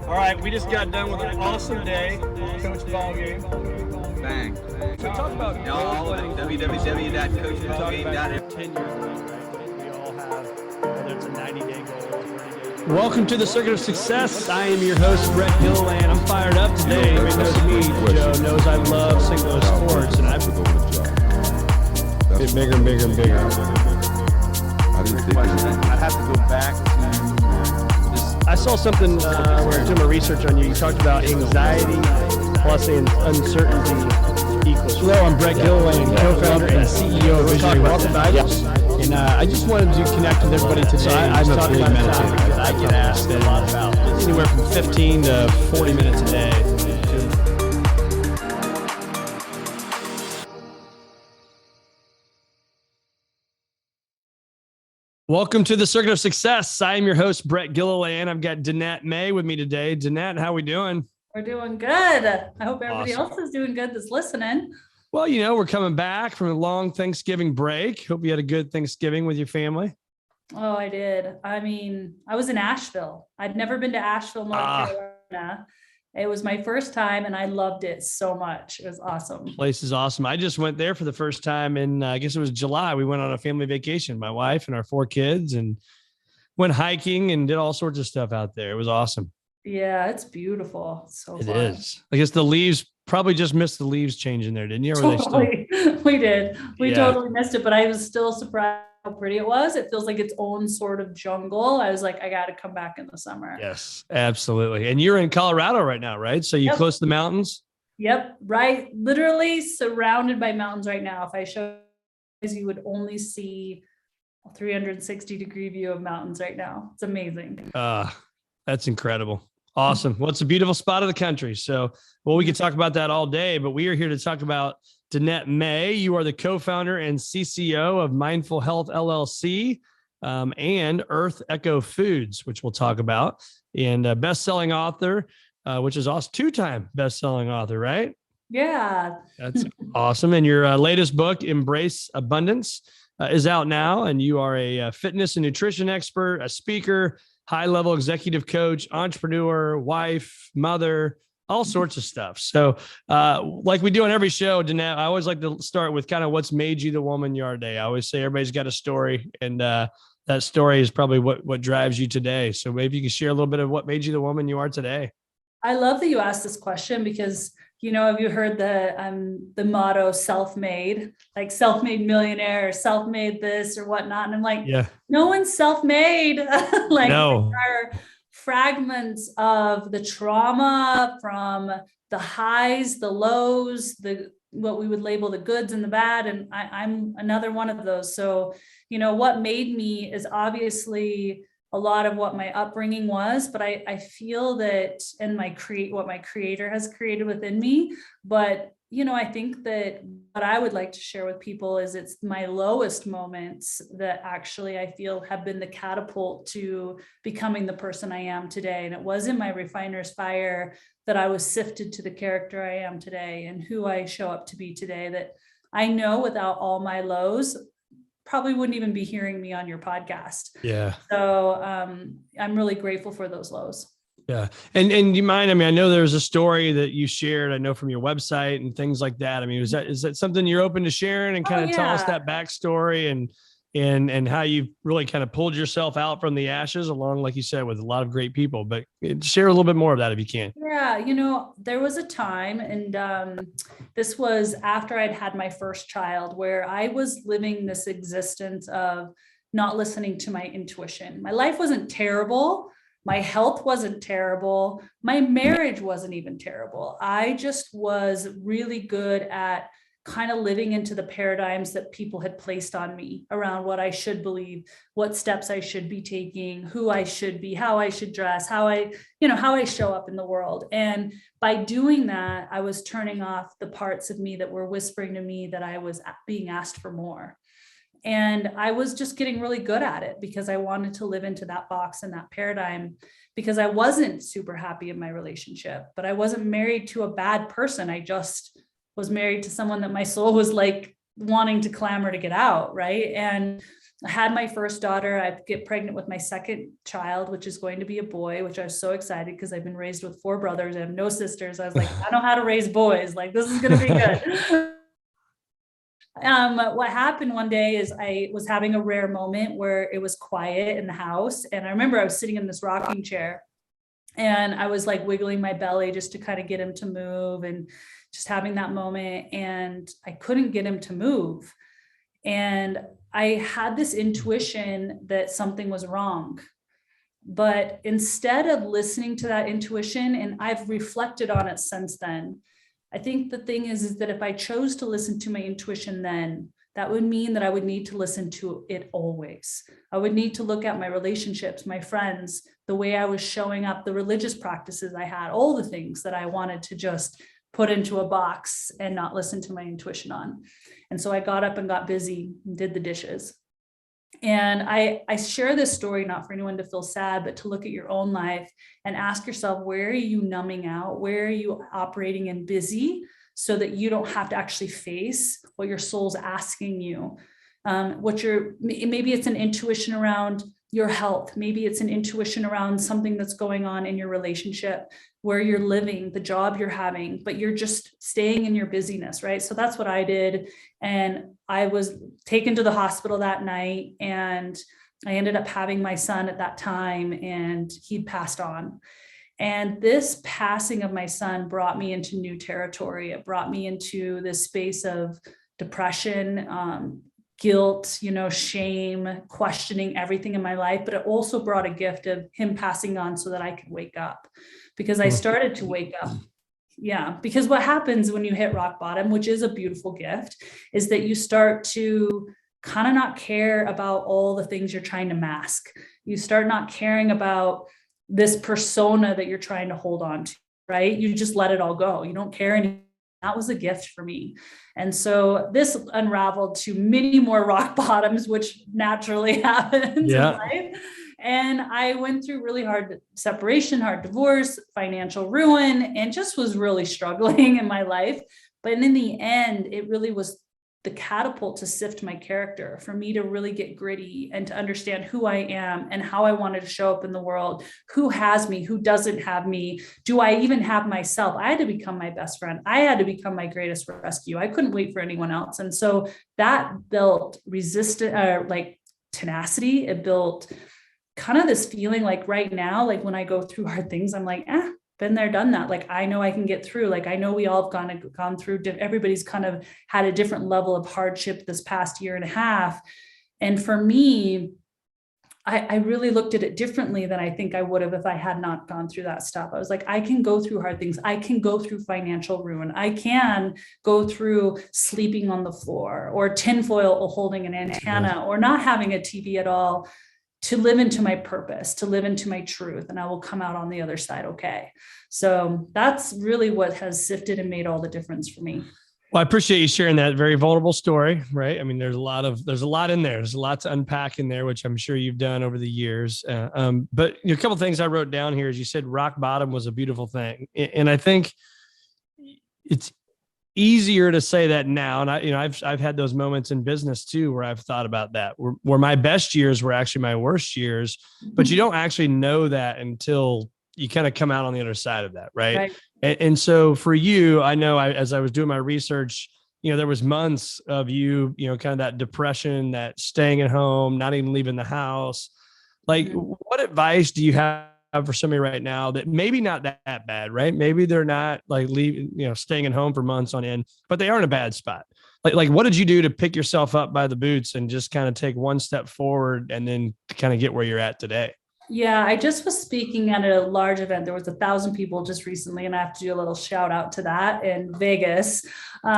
All right, we just got done with an awesome day, coach ball game. Bang. So talk about All of it. www.coachballgame.net. 10 years, right? We all have, whether it's a 90-day goal or 30-day goal. Welcome to the Curcuit of Success. I am your host, Brett Gilliland. I'm fired up today. Everybody knows me. Joe knows I love St. Louis sports, and I've been bigger and bigger and bigger. I'd have to go back to I saw something where I was doing my research on you. You talked about anxiety plus uncertainty equals. Hello, I'm Brett Gilliland, co-founder and CEO of Visionary Wealth Advisors. And I just wanted to connect with everybody today. So I'm a big meditator. I get asked a lot about anywhere from 15 to 40 minutes a day. Welcome to the Curcuit of Success. I am your host, Brett Gilliland. I've got Danette May with me today. Danette, how are we doing? We're doing good. I hope everybody else is doing good that's listening. Well, we're coming back from a long Thanksgiving break. Hope you had a good Thanksgiving with your family. Oh, I did. I mean, I was in Asheville. I'd never been to Asheville, North Carolina. It was my first time and I loved it so much. It was awesome. Place is awesome. I just went there for the first time in, I guess it was July. We went on a family vacation, my wife and our 4 kids, and went hiking and did all sorts of stuff out there. It was awesome. Yeah, it's beautiful. It's so fun. It is. I guess the leaves probably just missed the leaves changing there, didn't you? Or totally. We did. We totally missed it, but I was still surprised how pretty it was. It feels like its own sort of jungle. I was like, I got to come back in the summer. Yes, absolutely. And you're in Colorado right now, right? So you're close to the mountains? Yep. Right. Literally surrounded by mountains right now. If I show you would only see a 360-degree view of mountains right now. It's amazing. That's incredible. Awesome. Well, it's a beautiful spot of the country. So, we could talk about that all day, but we are here to talk about Danette May. You are the co-founder and CCO of Mindful Health LLC and Earth Echo Foods, which we'll talk about, and a best-selling author, which is also 2-time best-selling author, right? Yeah. That's awesome. And your latest book, Embrace Abundance, is out now, and you are a fitness and nutrition expert, a speaker, high-level executive coach, entrepreneur, wife, mother, all sorts of stuff. So like we do on every show, Danette, I always like to start with kind of what's made you the woman you are today. I always say everybody's got a story, and that story is probably what drives you today. So maybe you can share a little bit of what made you the woman you are today. I love that you asked this question because, have you heard the motto self-made, like self-made millionaire or self-made this or whatnot? And I'm like, no one's self-made. Like no. There are fragments of the trauma from the highs, the lows, what we would label the goods and the bad. And I'm another one of those. So, what made me is obviously a lot of what my upbringing was, but I feel that, and what my creator has created within me. But, I think that what I would like to share with people is it's my lowest moments that actually I feel have been the catapult to becoming the person I am today. And it was in my refiner's fire that I was sifted to the character I am today and who I show up to be today, that I know without all my lows, probably wouldn't even be hearing me on your podcast. Yeah. So I'm really grateful for those lows. Yeah. And you mind, I know there's a story that you shared, I know from your website and things like that. Is that something you're open to sharing and kind of tell us that backstory and how you really kind of pulled yourself out from the ashes along, like you said, with a lot of great people, but share a little bit more of that if you can. Yeah. There was a time, and this was after I'd had my first child, where I was living this existence of not listening to my intuition. My life wasn't terrible. My health wasn't terrible. My marriage wasn't even terrible. I just was really good at kind of living into the paradigms that people had placed on me around what I should believe, what steps I should be taking, who I should be, how I should dress, how I show up in the world. And by doing that, I was turning off the parts of me that were whispering to me that I was being asked for more. And I was just getting really good at it because I wanted to live into that box and that paradigm, because I wasn't super happy in my relationship, but I wasn't married to a bad person. I just was married to someone that my soul was like wanting to clamor to get out. Right. And I had my first daughter. I get pregnant with my second child, which is going to be a boy, which I was so excited because I've been raised with 4 brothers. I have no sisters. I was like, I know how to raise boys. Like, this is going to be good. What happened one day is I was having a rare moment where it was quiet in the house. And I remember I was sitting in this rocking chair and I was like wiggling my belly just to kind of get him to move and just having that moment. And I couldn't get him to move. And I had this intuition that something was wrong. But instead of listening to that intuition, and I've reflected on it since then, I think the thing is that if I chose to listen to my intuition then, that would mean that I would need to listen to it always. I would need to look at my relationships, my friends, the way I was showing up, the religious practices I had, all the things that I wanted to just put into a box and not listen to my intuition on. And so I got up and got busy and did the dishes. And I share this story not for anyone to feel sad, but to look at your own life and ask yourself, where are you numbing out? Where are you operating in busy so that you don't have to actually face what your soul's asking you? Maybe it's an intuition around your health. Maybe it's an intuition around something that's going on in your relationship, where you're living, the job you're having, but you're just staying in your busyness, right? So that's what I did. And I was taken to the hospital that night and I ended up having my son at that time and he'd passed on. And this passing of my son brought me into new territory. It brought me into this space of depression, guilt, shame, questioning everything in my life, but it also brought a gift of him passing on so that I could wake up, because I started to wake up. Yeah, because what happens when you hit rock bottom, which is a beautiful gift, is that you start to kind of not care about all the things you're trying to mask. You start not caring about this persona that you're trying to hold on to, right? You just let it all go. You don't care anymore. That was a gift for me. And so this unraveled to many more rock bottoms, which naturally happens in life. And I went through really hard separation, hard divorce, financial ruin, and just was really struggling in my life. But in the end, it really was the catapult to sift my character, for me to really get gritty and to understand who I am and how I wanted to show up in the world, who has me, who doesn't have me, do I even have myself? I had to become my best friend. I had to become my greatest rescue. I couldn't wait for anyone else. And so that built tenacity. It built kind of this feeling like right now, like when I go through hard things, I'm like, been there, done that. Like, I know I can get through. Like, I know we all have gone through, everybody's kind of had a different level of hardship this past year and a half. And for me, I really looked at it differently than I think I would have if I had not gone through that stuff. I was like, I can go through hard things. I can go through financial ruin. I can go through sleeping on the floor or tinfoil holding an antenna or not having a TV at all, to live into my purpose, to live into my truth, and I will come out on the other side okay. So that's really what has sifted and made all the difference for me. Well, I appreciate you sharing that very vulnerable story, right? I mean, there's a lot in there. There's a lot to unpack in there, which I'm sure you've done over the years. But a couple of things I wrote down here is you said rock bottom was a beautiful thing. And I think it's easier to say that now. And I've had those moments in business too, where I've thought about that, where my best years were actually my worst years, but you don't actually know that until you kind of come out on the other side of that. Right. And so for you, I know as I was doing my research, there was months of you, kind of that depression, that staying at home, not even leaving the house. Like, what advice do you have for somebody right now that maybe not that bad, right? Maybe they're not like leaving, staying at home for months on end, but they are in a bad spot. Like what did you do to pick yourself up by the boots and just kind of take one step forward and then kind of get where you're at today? Yeah, I just was speaking at a large event. There was 1,000 people just recently, and I have to do a little shout out to that in Vegas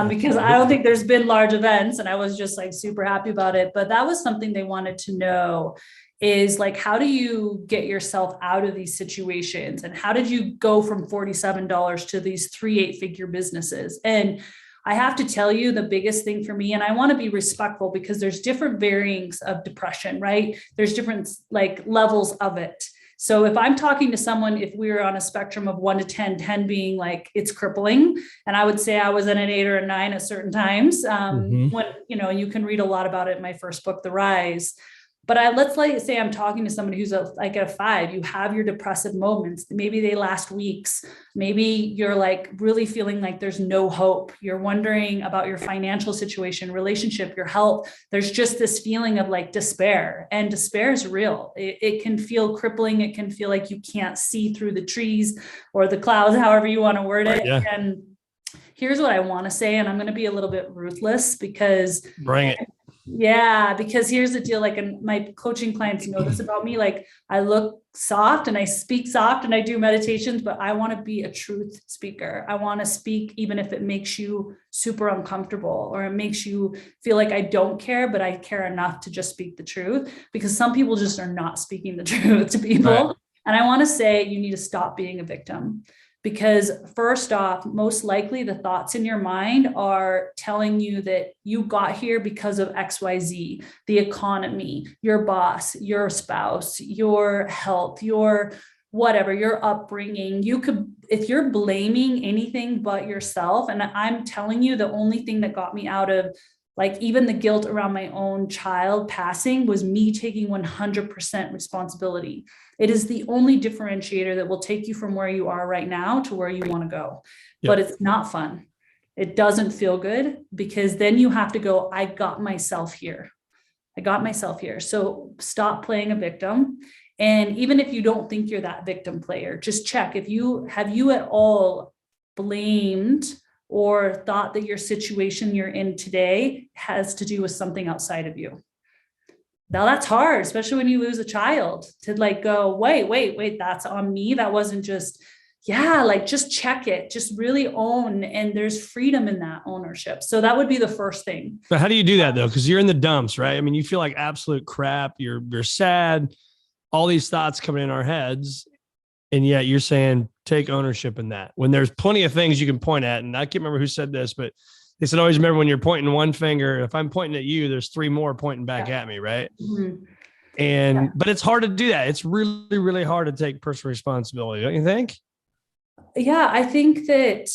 because I don't think there's been large events, and I was just like super happy about it. But that was something they wanted to know, is like, how do you get yourself out of these situations? And how did you go from $47 to these 3 8-figure businesses? And I have to tell you, the biggest thing for me, and I want to be respectful because there's different varyings of depression, right? There's different like levels of it. So if I'm talking to someone, if we were on a spectrum of 1 to 10, 10 being like, it's crippling. And I would say I was at an 8 or a 9 at certain times when, you can read a lot about it in my first book, The Rise. But let's like say I'm talking to somebody who's like at a 5, you have your depressive moments. Maybe they last weeks. Maybe you're like really feeling like there's no hope. You're wondering about your financial situation, relationship, your health. There's just this feeling of like despair, and despair is real. It can feel crippling. It can feel like you can't see through the trees or the clouds, however you want to word it. Yeah. And here's what I want to say, and I'm going to be a little bit ruthless because bring it. Yeah, because here's the deal. Like, and my coaching clients know this about me. Like, I look soft and I speak soft and I do meditations, but I want to be a truth speaker. I want to speak, even if it makes you super uncomfortable or it makes you feel like I don't care, but I care enough to just speak the truth, because some people just are not speaking the truth to people. Right. And I want to say you need to stop being a victim. Because first off, most likely the thoughts in your mind are telling you that you got here because of XYZ, the economy, your boss, your spouse, your health, your whatever, your upbringing. You could, if you're blaming anything but yourself, and I'm telling you, the only thing that got me out of like even the guilt around my own child passing was me taking 100% responsibility. It is the only differentiator that will take you from where you are right now to where you want to go. Yep. But it's not fun. It doesn't feel good, because then you have to go, I got myself here. I got myself here. So stop playing a victim. And even if you don't think you're that victim player, just check have you at all blamed or thought that your situation you're in today has to do with something outside of you. Now that's hard, especially when you lose a child, to like go, wait, that's on me. That wasn't just, like just check it, just really own. And there's freedom in that ownership. So that would be the first thing. But how do you do that though? Because you're in the dumps, right? I mean, you feel like absolute crap. You're sad, all these thoughts coming in our heads. And yet you're saying, take ownership in that, when there's plenty of things you can point at. And I can't remember who said this, but they said, always remember when you're pointing one finger, if I'm pointing at you, there's 3 more pointing back at me. Right. Mm-hmm. And, but it's hard to do that. It's really, really hard to take personal responsibility. Don't you think? Yeah. I think that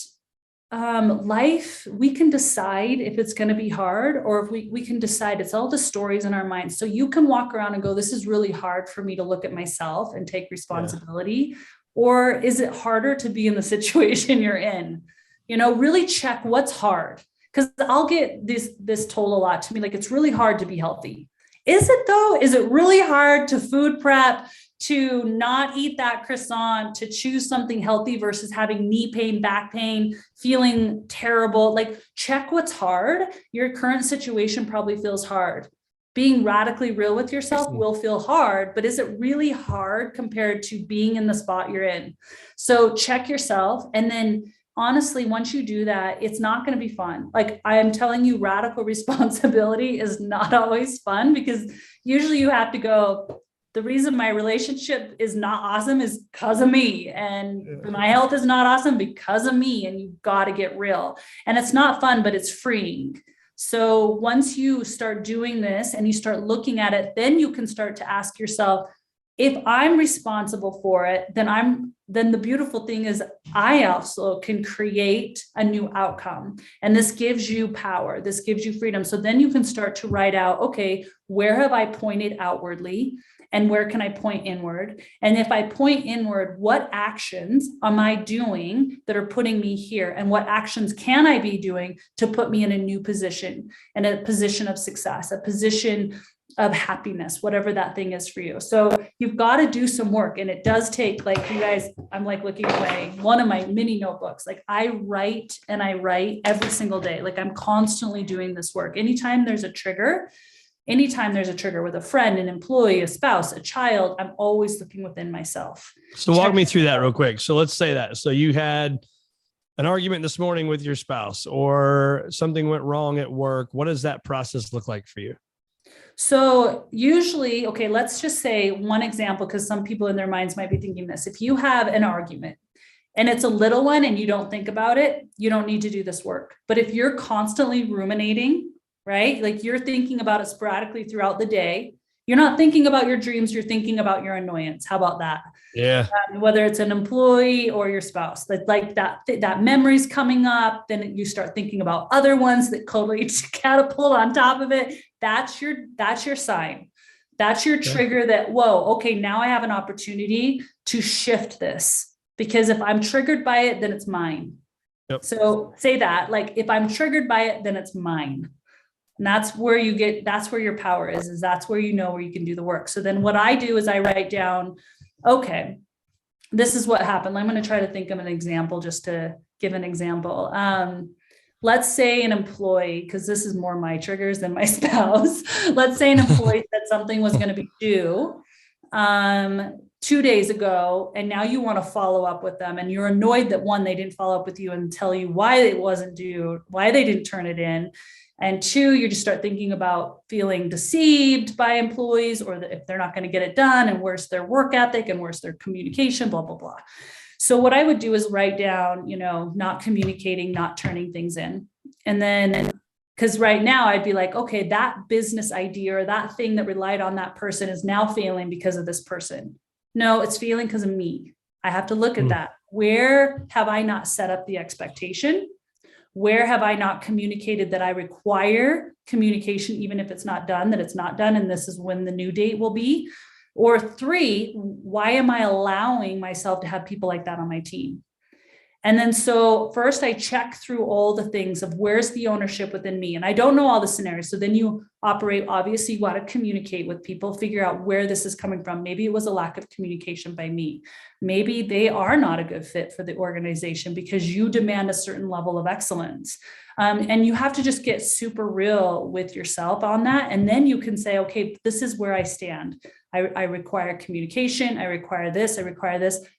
life, we can decide if it's going to be hard, or if we can decide. It's all the stories in our minds. So you can walk around and go, this is really hard for me to look at myself and take responsibility. Yeah. Or is it harder to be in the situation you're in? Really check what's hard. Because I'll get this told a lot to me, like, it's really hard to be healthy. Is it though? Is it really hard to food prep, to not eat that croissant, to choose something healthy versus having knee pain, back pain, feeling terrible? Like, check what's hard. Your current situation probably feels hard. Being radically real with yourself will feel hard, but is it really hard compared to being in the spot you're in? So check yourself. And then honestly, once you do that, it's not going to be fun. Like, I am telling you, radical responsibility is not always fun, because usually you have to go, the reason my relationship is not awesome is because of me. And my health is not awesome because of me. And you've got to get real. And it's not fun, but it's freeing. So once you start doing this and you start looking at it, then you can start to ask yourself, if I'm responsible for it, then the beautiful thing is I also can create a new outcome. And this gives you power. This gives you freedom. So then you can start to write out, okay, where have I pointed outwardly? And where can I point inward? And if I point inward, what actions am I doing that are putting me here? And what actions can I be doing to put me in a new position, and a position of success, a position of happiness, whatever that thing is for you. So you've got to do some work. And it does take, like, you guys, I'm like looking at one of my mini notebooks. Like, I write every single day. Like, I'm constantly doing this work. Anytime there's a trigger with a friend, an employee, a spouse, a child, I'm always looking within myself. So walk me through that real quick. So let's say that. So you had an argument this morning with your spouse, or something went wrong at work. What does that process look like for you? So usually, okay, let's just say one example, because some people in their minds might be thinking this. If you have an argument and it's a little one and you don't think about it, you don't need to do this work. But if you're constantly ruminating, right? Like, you're thinking about it sporadically throughout the day. You're not thinking about your dreams. You're thinking about your annoyance. How about that? Yeah. Whether it's an employee or your spouse, that memory's coming up, then you start thinking about other ones that totally catapult on top of it. That's your sign. That's your trigger that, whoa, okay, now I have an opportunity to shift this, because if I'm triggered by it, then it's mine. Yep. So say that, like, if I'm triggered by it, then it's mine. And that's where your power is that's where you know where you can do the work. So then what I do is I write down, okay, this is what happened. I'm going to try to think of an example just to give an example. Let's say an employee, because this is more my triggers than my spouse. Let's say an employee said something was going to be due 2 days ago, and now you want to follow up with them, and you're annoyed that one, they didn't follow up with you and tell you why it wasn't due, why they didn't turn it in. And two, you just start thinking about feeling deceived by employees, or if they're not going to get it done, and where's their work ethic and where's their communication, blah, blah, blah. So what I would do is write down, not communicating, not turning things in. And then, because right now I'd be like, okay, that business idea or that thing that relied on that person is now failing because of this person. No, it's failing because of me. I have to look at that. Where have I not set up the expectation? Where have I not communicated that I require communication, even if it's not done, that it's not done, and this is when the new date will be? Or three, why am I allowing myself to have people like that on my team? And then, so first I check through all the things of where's the ownership within me. And I don't know all the scenarios. So then you operate, obviously you got to communicate with people, figure out where this is coming from. Maybe it was a lack of communication by me. Maybe they are not a good fit for the organization because you demand a certain level of excellence. And you have to just get super real with yourself on that. And then you can say, okay, this is where I stand. I require communication. I require this.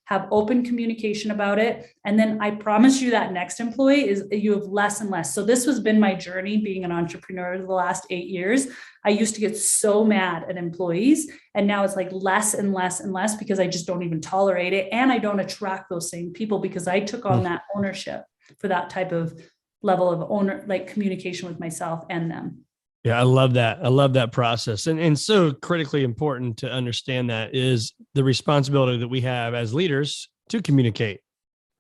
Have open communication about it. And then I promise you that next employee is you have less and less. So this has been my journey being an entrepreneur the last 8 years. I used to get so mad at employees, and now it's like less and less and less because I just don't even tolerate it. And I don't attract those same people because I took on that ownership for that type of level of like communication with myself and them. Yeah, I love that. I love that process. And so critically important to understand that is the responsibility that we have as leaders to communicate,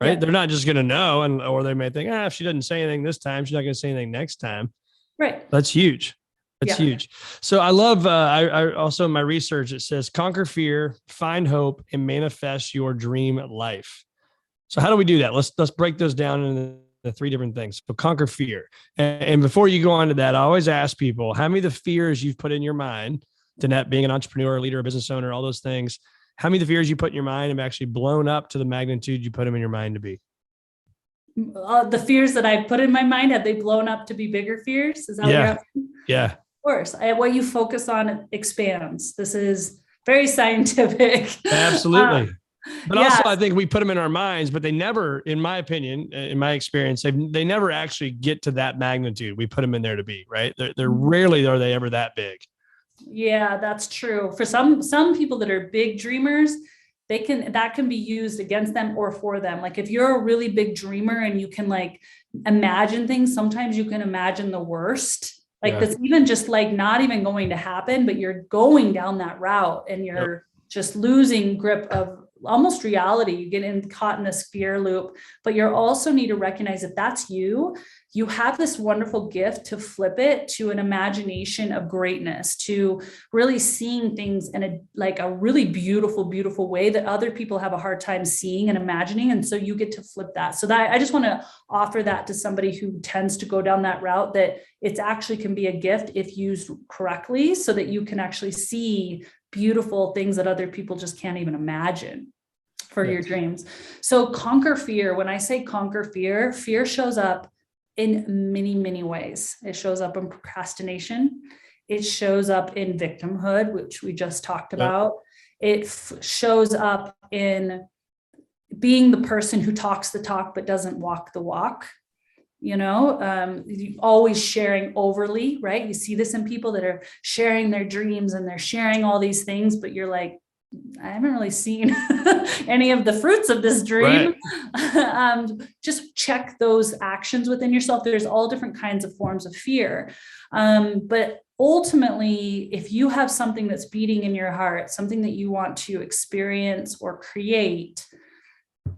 right? Yeah. They're not just going to know, or they may think, if she doesn't say anything this time, she's not going to say anything next time. Right. That's huge. That's huge. So I love, I also in my research, it says conquer fear, find hope, and manifest your dream life. So how do we do that? Let's break those down into the three different things. So conquer fear. And before you go on to that, I always ask people, how many of the fears you've put in your mind, Danette, being an entrepreneur, leader, a business owner, all those things, how many of the fears you put in your mind have actually blown up to the magnitude you put them in your mind to be? The fears that I put in my mind, have they blown up to be bigger fears? Is that what you're asking? Yeah. Of course. What you focus on expands. This is very scientific. Absolutely. But also I think we put them in our minds, but they never, in my opinion, in my experience, they never actually get to that magnitude. We put them in there to be, right. They're rarely are they ever that big. Yeah, that's true. For some people that are big dreamers, that can be used against them or for them. Like if you're a really big dreamer and you can like imagine things, sometimes you can imagine the worst. Like that's even just like not even going to happen, but you're going down that route and you're just losing grip of almost reality. You get caught in this fear loop, but you also need to recognize that that's you have this wonderful gift to flip it to an imagination of greatness, to really seeing things in a really beautiful, beautiful way that other people have a hard time seeing and imagining. And so you get to flip that. So that I just want to offer that to somebody who tends to go down that route, that it's actually can be a gift if used correctly, so that you can actually see beautiful things that other people just can't even imagine for your dreams. So conquer fear. When I say conquer fear, fear shows up in many, many ways. It shows up in procrastination. It shows up in victimhood, which we just talked about. It shows up in being the person who talks the talk, but doesn't walk the walk. Always sharing overly, right? You see this in people that are sharing their dreams and they're sharing all these things, but you're like, I haven't really seen any of the fruits of this dream. Right. Just check those actions within yourself. There's all different kinds of forms of fear. But ultimately, if you have something that's beating in your heart, something that you want to experience or create,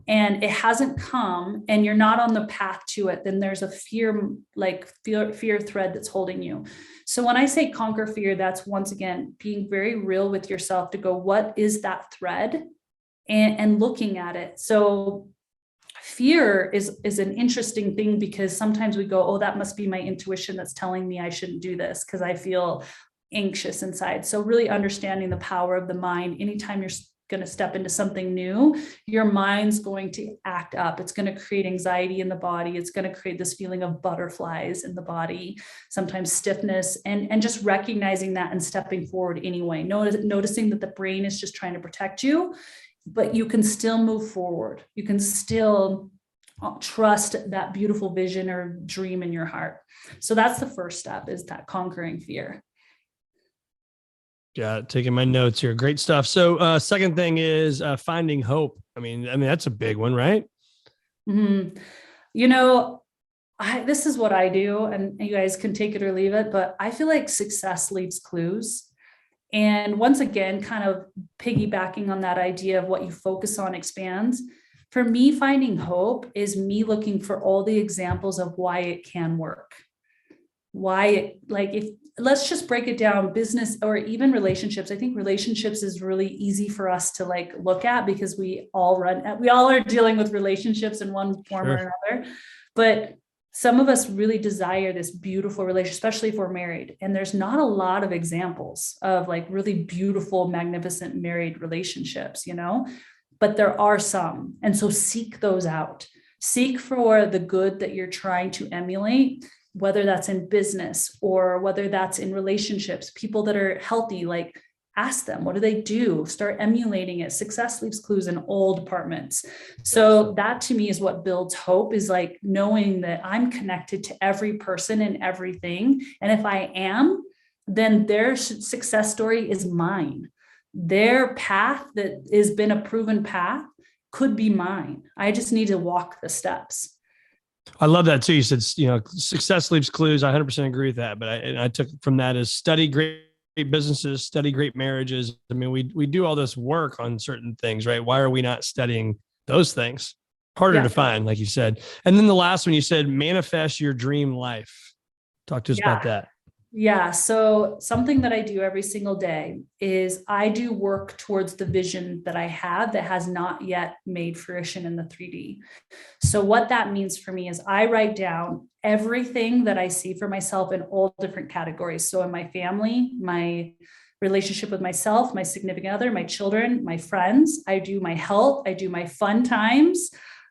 and it hasn't come and you're not on the path to it, then there's a fear thread that's holding you. So when I say conquer fear, that's once again being very real with yourself to go, what is that thread? And looking at it. So fear is an interesting thing, because sometimes we go, oh, that must be my intuition that's telling me I shouldn't do this because I feel anxious inside. So really understanding the power of the mind. Anytime you're going to step into something new, your mind's going to act up. It's going to create anxiety in the body. It's going to create this feeling of butterflies in the body, sometimes stiffness, and just recognizing that and stepping forward anyway. Noticing that the brain is just trying to protect you, but you can still move forward. You can still trust that beautiful vision or dream in your heart. So that's the first step, is that conquering fear. Yeah, taking my notes here. Great stuff. So second thing is finding hope. I mean, that's a big one, right? Mm-hmm. This is what I do, and you guys can take it or leave it, but I feel like success leaves clues. And once again, kind of piggybacking on that idea of what you focus on expands. For me, finding hope is me looking for all the examples of why it can work. Let's just break it down, business or even relationships. I think relationships is really easy for us to look at, because we all are dealing with relationships in one form or another. But some of us really desire this beautiful relationship, especially if we're married. And there's not a lot of examples of really beautiful, magnificent married relationships, but there are some. And so seek those out. Seek for the good that you're trying to emulate, whether that's in business or whether that's in relationships, people that are healthy, ask them, what do they do? Start emulating it. Success leaves clues in all departments. So that to me is what builds hope, is knowing that I'm connected to every person and everything. And if I am, then their success story is mine. Their path that has been a proven path could be mine. I just need to walk the steps. I love that too. You said, success leaves clues. I 100% agree with that. But I took from that is study great businesses, study great marriages. I mean, we do all this work on certain things, right? Why are we not studying those things? Harder to find, like you said. And then the last one, you said, manifest your dream life. Talk to us about that. Yeah. So something that I do every single day is I do work towards the vision that I have that has not yet made fruition in the 3D. So what that means for me is I write down everything that I see for myself in all different categories. So in my family, my relationship with myself, my significant other, my children, my friends, I do my health, I do my fun times,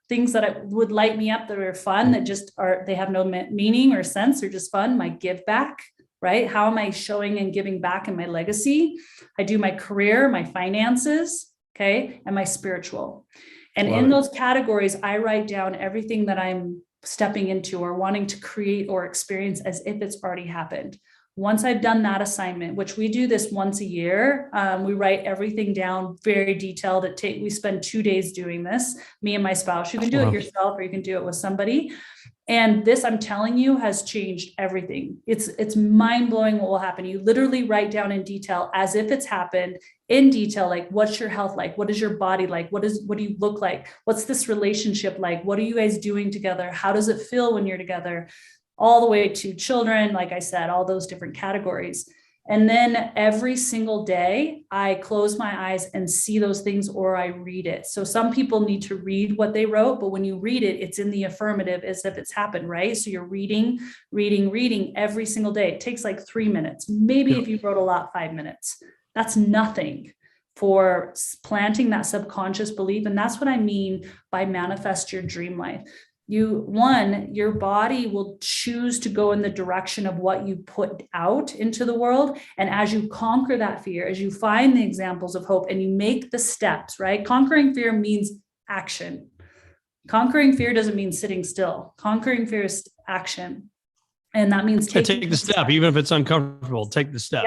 things that would light me up that are fun, that just they have no meaning or sense, or just fun, my give back. Right? How am I showing and giving back in my legacy? I do my career, my finances, okay, and my spiritual. And in those categories, I write down everything that I'm stepping into or wanting to create or experience as if it's already happened. Once I've done that assignment, which we do this once a year, we write everything down very detailed. We spend 2 days doing this, me and my spouse. You can do it yourself or you can do it with somebody. And this, I'm telling you, has changed everything. It's mind-blowing what will happen. You literally write down in detail as if it's happened, in detail, what's your health like? What is your body like? What do you look like? What's this relationship like? What are you guys doing together? How does it feel when you're together? All the way to children, like I said, all those different categories. And then every single day, I close my eyes and see those things, or I read it. So some people need to read what they wrote, but when you read it, it's in the affirmative as if it's happened, right? So you're reading every single day. It takes 3 minutes. Maybe if you wrote a lot, 5 minutes. That's nothing for planting that subconscious belief. And that's what I mean by manifest your dream life. Your body will choose to go in the direction of what you put out into the world. And as you conquer that fear, as you find the examples of hope and you make the steps, right? Conquering fear means action. Conquering fear doesn't mean sitting still. Conquering fear is action. And that means take the step, even if it's uncomfortable, take the step.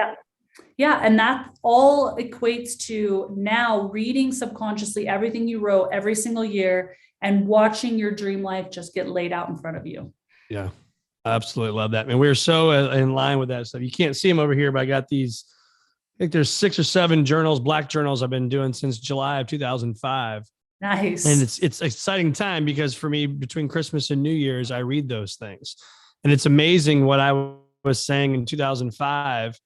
Yeah. And that all equates to now reading subconsciously everything you wrote every single year and watching your dream life just get laid out in front of you. Yeah, I absolutely love that. And we're so in line with that stuff. You can't see them over here, but I got these, I think there's 6 or 7 journals, black journals I've been doing since July of 2005. Nice. And it's exciting time because for me, between Christmas and New Year's, I read those things. And it's amazing what I was saying in 2005,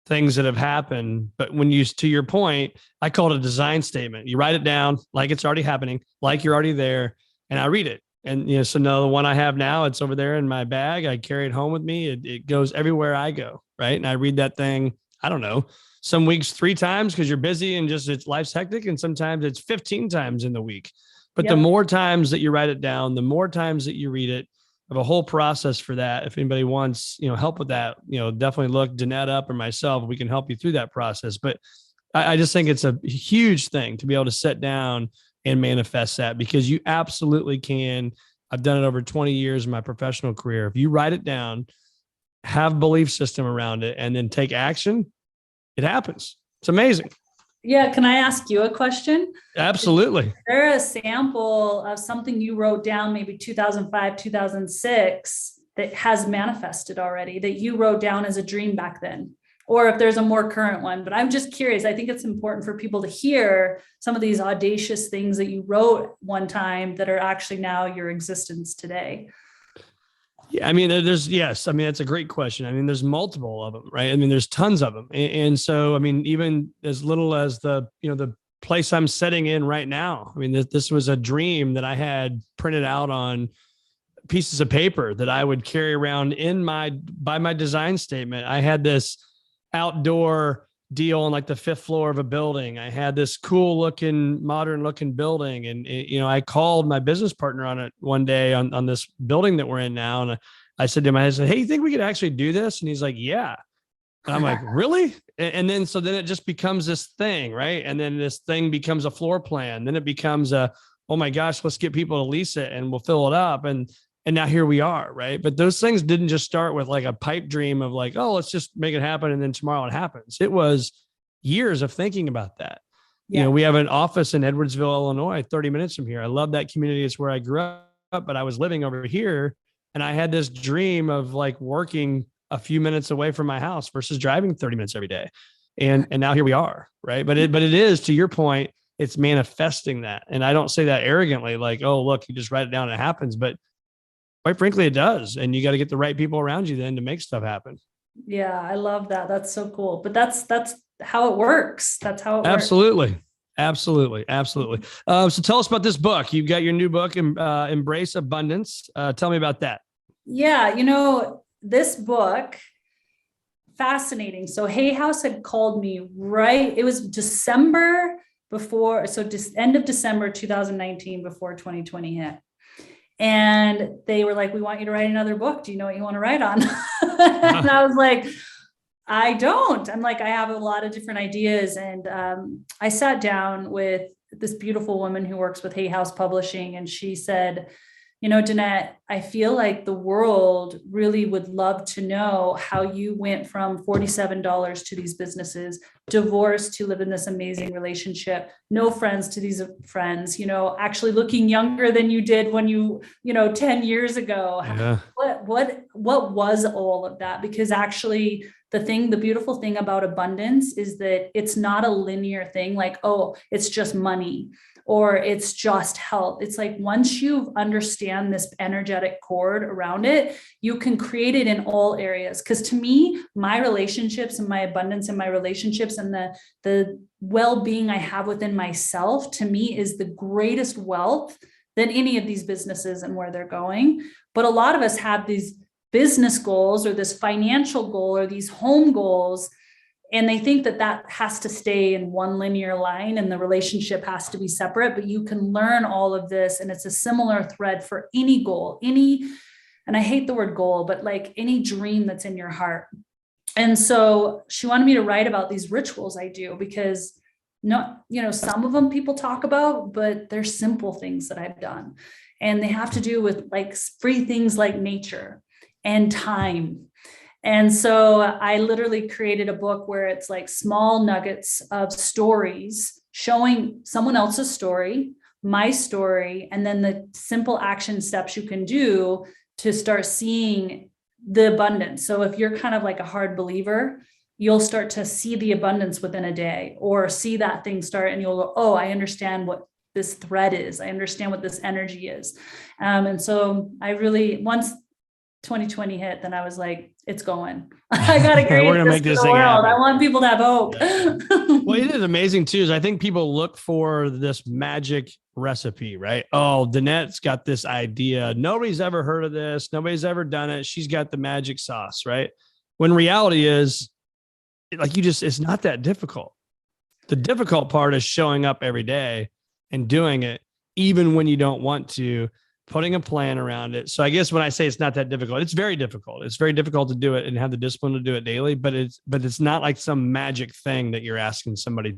things that have happened. But when you, to your point, I call it a design statement. You write it down like it's already happening, like you're already there, and I read it. And, so now the one I have now, it's over there in my bag. I carry it home with me. It goes everywhere I go. Right. And I read that thing, I don't know, some weeks 3 times because you're busy and just it's life's hectic. And sometimes it's 15 times in the week. But the more times that you write it down, the more times that you read it. I have a whole process for that. If anybody wants, help with that, definitely look Danette up or myself. We can help you through that process. But I just think it's a huge thing to be able to sit down and manifest that, because you absolutely can. I've done it over 20 years in my professional career. If you write it down, have belief system around it, and then take action, it happens. It's amazing. Yeah. Can I ask you a question? Absolutely. Is there a sample of something you wrote down, maybe 2005, 2006, that has manifested already, that you wrote down as a dream back then? Or if there's a more current one, but I'm just curious. I think it's important for people to hear some of these audacious things that you wrote one time that are actually now your existence today. Yeah, I mean, yes. I mean, that's a great question. I mean, there's multiple of them, right? I mean, there's tons of them. And so, I mean, even as little as the place I'm sitting in right now. I mean, this was a dream that I had printed out on pieces of paper that I would carry around by my design statement. I had this outdoor deal on like the 5th floor of a building. I had this cool looking, modern looking building. And, I called my business partner on it one day on this building that we're in now. And I said to him, hey, you think we could actually do this? And he's like, yeah. And I'm like, really? And then it just becomes this thing, right? And then this thing becomes a floor plan. Then it becomes oh my gosh, let's get people to lease it and we'll fill it up. And now here we are, right? But those things didn't just start with like a pipe dream of like, oh, let's just make it happen. And then tomorrow it happens. It was years of thinking about that. Yeah. We have an office in Edwardsville, Illinois, 30 minutes from here. I love that community. It's where I grew up, but I was living over here and I had this dream of like working a few minutes away from my house versus driving 30 minutes every day. And now here we are, right? But it is, to your point, it's manifesting that. And I don't say that arrogantly, like, oh, look, you just write it down and it happens. But quite frankly, it does. And you got to get the right people around you then to make stuff happen. Yeah, I love that. That's so cool. But that's how it works. That's how it Absolutely. works. Absolutely. So tell us about this book. You've got your new book, Embrace Abundance. Tell me about that. Yeah, this book, fascinating. So Hay House had called me it was December before, so just end of December 2019 before 2020 hit. And they were like, we want you to write another book. Do you know what you want to write on? And I was like, I don't. I'm like, I have a lot of different ideas. And I sat down with this beautiful woman who works with Hay House Publishing. And she said, Danette, I feel like the world really would love to know how you went from $47 to these businesses, divorced to live in this amazing relationship, no friends to these friends, actually looking younger than you did when 10 years ago. Yeah. What was all of that? Because actually the beautiful thing about abundance is that it's not a linear thing, like, oh, it's just money or it's just health. It's like, once you understand this energetic cord around it, you can create it in all areas. Because to me, my relationships and my abundance in my relationships and the well-being I have within myself, to me, is the greatest wealth than any of these businesses and where they're going. But a lot of us have these business goals or this financial goal or these home goals, and they think that has to stay in one linear line and the relationship has to be separate. But you can learn all of this, and it's a similar thread for any goal, and I hate the word goal, but like any dream that's in your heart. And so she wanted me to write about these rituals I do, because some of them people talk about, but they're simple things that I've done, and they have to do with like free things like nature and time. And so I literally created a book where it's like small nuggets of stories showing someone else's story, my story, and then the simple action steps you can do to start seeing the abundance. So if you're kind of like a hard believer, you'll start to see the abundance within a day, or see that thing start and you'll go, oh, I understand what this thread is. I understand what this energy is. And so I really, once 2020 hit, then I was like, it's going. I got to create We're gonna make this thing world. happen. I want people to have hope. Yeah. Well, it is amazing too, is I think people look for this magic recipe, right? Oh, Danette's got this idea. Nobody's ever heard of this. Nobody's ever done it. She's got the magic sauce, right? When reality is, like it's not that difficult. The difficult part is showing up every day and doing it, even when you don't want to, putting a plan around it. So I guess when I say it's not that difficult, it's very difficult. It's very difficult to do it and have the discipline to do it daily, but it's not like some magic thing that you're asking somebody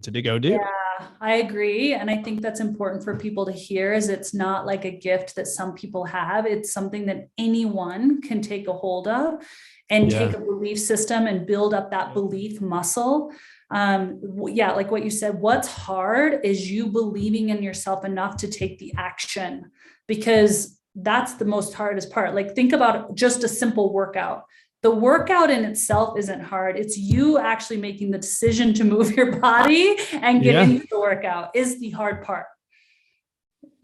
to go do. Yeah, I agree. And I think that's important for people to hear, is it's not like a gift that some people have. It's something that anyone can take a hold of and take a belief system and build up that belief muscle. Like what you said, what's hard is you believing in yourself enough to take the action, because that's the most hardest part. Like, think about just a simple workout. The workout in itself isn't hard. It's you actually making the decision to move your body and get into the workout is the hard part.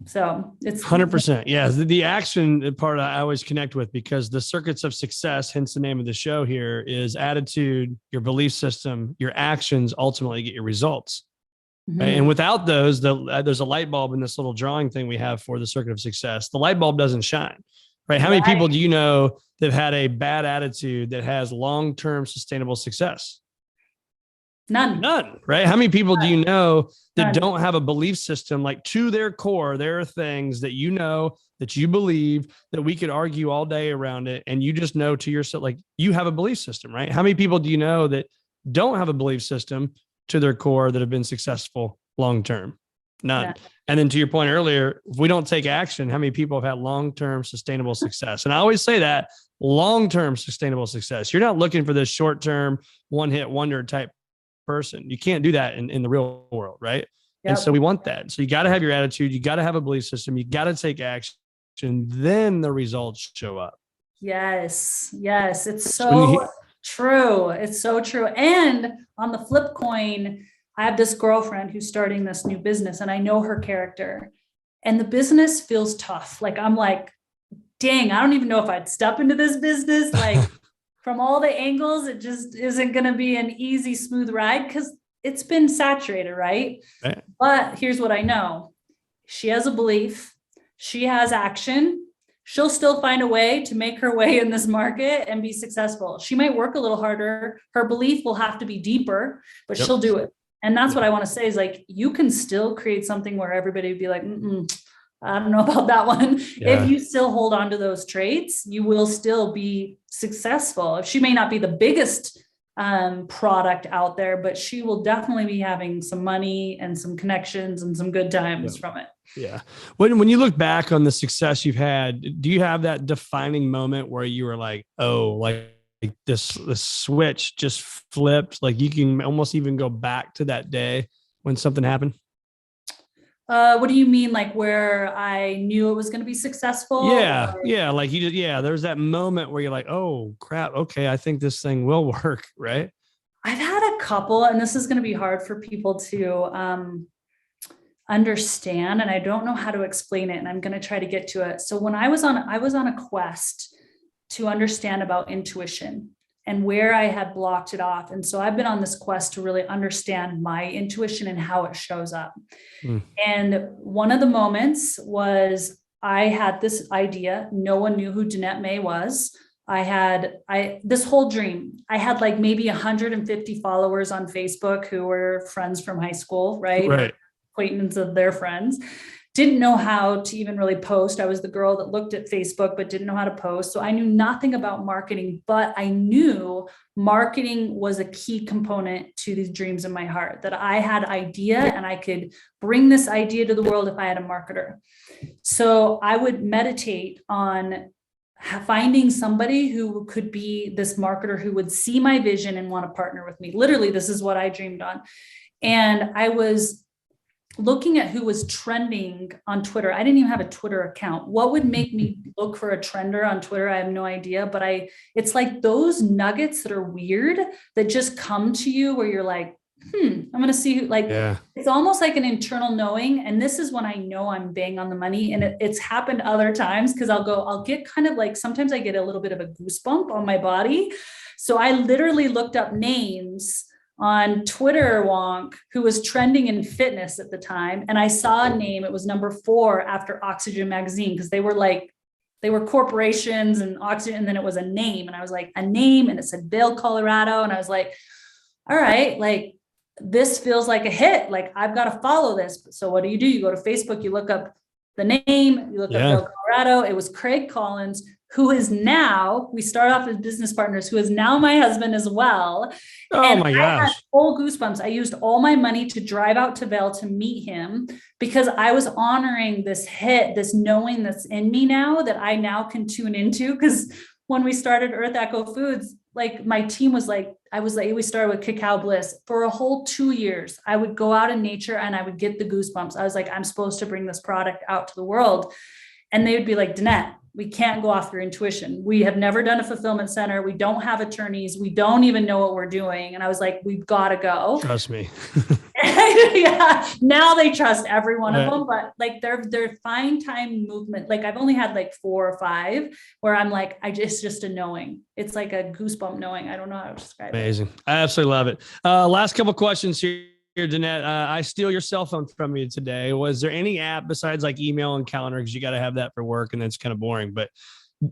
So it's 100%. Yeah. The action part I always connect with, because the circuits of success, hence the name of the show here, is attitude, your belief system, your actions ultimately get your results. Mm-hmm. And without those, there's a light bulb in this little drawing thing we have for the circuit of success. The light bulb doesn't shine, right? How many people do you know that had a bad attitude that has long-term sustainable success? None, right? How many people do you know that don't have a belief system, like to their core? There are things that you know, that you believe, that we could argue all day around it, and you just know to yourself, like, you have a belief system, right? How many people do you know that don't have a belief system to their core that have been successful long-term? None. Yeah. And then to your point earlier, if we don't take action, how many people have had long-term sustainable success? And I always say that long-term sustainable success, you're not looking for this short-term one-hit wonder type person. You can't do that in the real world, right? Yep. And so we want that. So you got to have your attitude. You got to have a belief system. You got to take action. Then the results show up. Yes. It's so true. It's so true. And on the flip coin, I have this girlfriend who's starting this new business, and I know her character, and the business feels tough. Like, I'm like, dang, I don't even know if I'd step into this business. Like, from all the angles, it just isn't going to be an easy, smooth ride, because it's been saturated, right? But here's what I know. She has a belief. She has action. She'll still find a way to make her way in this market and be successful. She might work a little harder. Her belief will have to be deeper, but she'll do it. And that's what I want to say, is like, you can still create something where everybody would be like, I don't know about that one. Yeah. If you still hold on to those traits, you will still be successful. She may not be the biggest product out there, but she will definitely be having some money and some connections and some good times from it. Yeah. When you look back on the success you've had, do you have that defining moment where you were like, oh, like this switch just flipped? Like, you can almost even go back to that day when something happened? What do you mean? Like, where I knew it was going to be successful? Yeah. Or? Yeah. Like, there's that moment where you're like, oh crap. Okay. I think this thing will work. Right. I've had a couple, and this is going to be hard for people to, understand. And I don't know how to explain it, and I'm going to try to get to it. So when I was on a quest to understand about intuition and where I had blocked it off. And so I've been on this quest to really understand my intuition and how it shows up. And one of the moments was, I had this idea. No one knew who Danette May was. I had this whole dream. I had like maybe 150 followers on Facebook who were friends from high school, right? Acquaintance of their friends. Didn't know how to even really post. I was the girl that looked at Facebook, but didn't know how to post. So I knew nothing about marketing, but I knew marketing was a key component to these dreams in my heart, that I had idea and I could bring this idea to the world if I had a marketer. So I would meditate on finding somebody who could be this marketer who would see my vision and want to partner with me. Literally, this is what I dreamed on. And I was looking at who was trending on Twitter. I didn't even have a Twitter account. What would make me look for a trender on Twitter? I have no idea, but it's like those nuggets that are weird that just come to you where you're like, I'm going to see Yeah. it's almost like an internal knowing. And this is when I know I'm bang on the money. And it's happened other times because I'll get kind of like, sometimes I get a little bit of a goosebump on my body. So I literally looked up names on Twitter wonk who was trending in fitness at the time. And I saw a name, it was number 4 after Oxygen magazine, because they were corporations and Oxygen, and then it was a name. And I was like, a name, and it said Vail, Colorado. And I was like, all right, like this feels like a hit. Like I've got to follow this. So what do? You go to Facebook, you look up the name, you look up Vail, Colorado. It was Craig Collins, who is now, we start off as business partners, who is now my husband as well. Oh my gosh. I had full goosebumps. I used all my money to drive out to Vail to meet him because I was honoring this hit, this knowing that's in me now that I now can tune into. Because when we started Earth Echo Foods, like my team was like, we started with Cacao Bliss for a whole 2 years. I would go out in nature and I would get the goosebumps. I was like, I'm supposed to bring this product out to the world. And they would be like, Danette, we can't go off your intuition. We have never done a fulfillment center. We don't have attorneys. We don't even know what we're doing. And I was like, we've got to go. Trust me. Yeah. Now they trust every one of them, but like they're fine time movement. Like I've only had like 4 or 5 where I'm like, just a knowing. It's like a goosebump knowing. I don't know how to describe it. Amazing. I absolutely love it. Last couple questions here, Danette. I steal your cell phone from you today. Was there any app besides like email and calendar? Because you got to have that for work, and that's kind of boring. But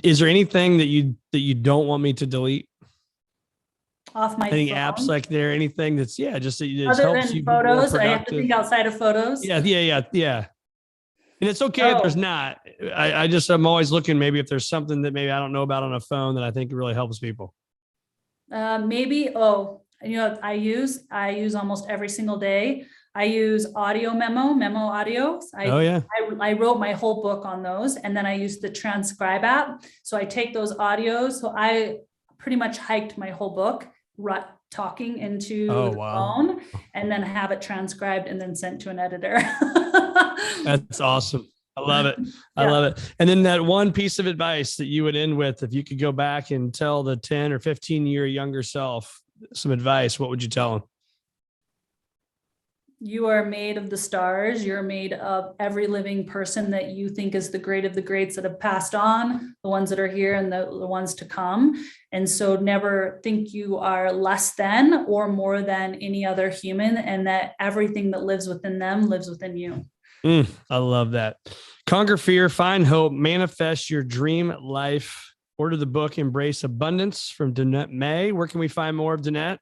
is there anything that you don't want me to delete? Off my any phone? Apps like there? Anything that's just other helps than you photos? I have to think outside of photos. Yeah. And it's okay if there's not. I'm always looking maybe if there's something that maybe I don't know about on a phone that I think really helps people. Maybe. I use almost every single day. I use audio memo audios. I wrote my whole book on those, and then I use the transcribe app. So I take those audios. So I pretty much hiked my whole book, talking into the phone, and then have it transcribed and then sent to an editor. That's awesome. I love it. I love it. And then that one piece of advice that you would end with, if you could go back and tell the 10 or 15-year younger self some advice, what would you tell them? You are made of the stars. You're made of every living person that you think is the great of the greats that have passed on, the ones that are here and the ones to come. And so never think you are less than or more than any other human, and that everything that lives within them lives within you. I love that. Conquer fear, find hope, manifest your dream life. Order the book, Embrace Abundance, from Danette May. Where can we find more of Danette?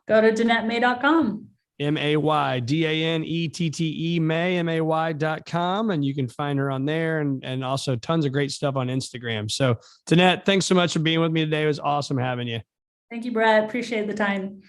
Go to DanetteMay.com. MAYDANETTE May, MAY.com. And you can find her on there, and also tons of great stuff on Instagram. So Danette, thanks so much for being with me today. It was awesome having you. Thank you, Brett. Appreciate the time.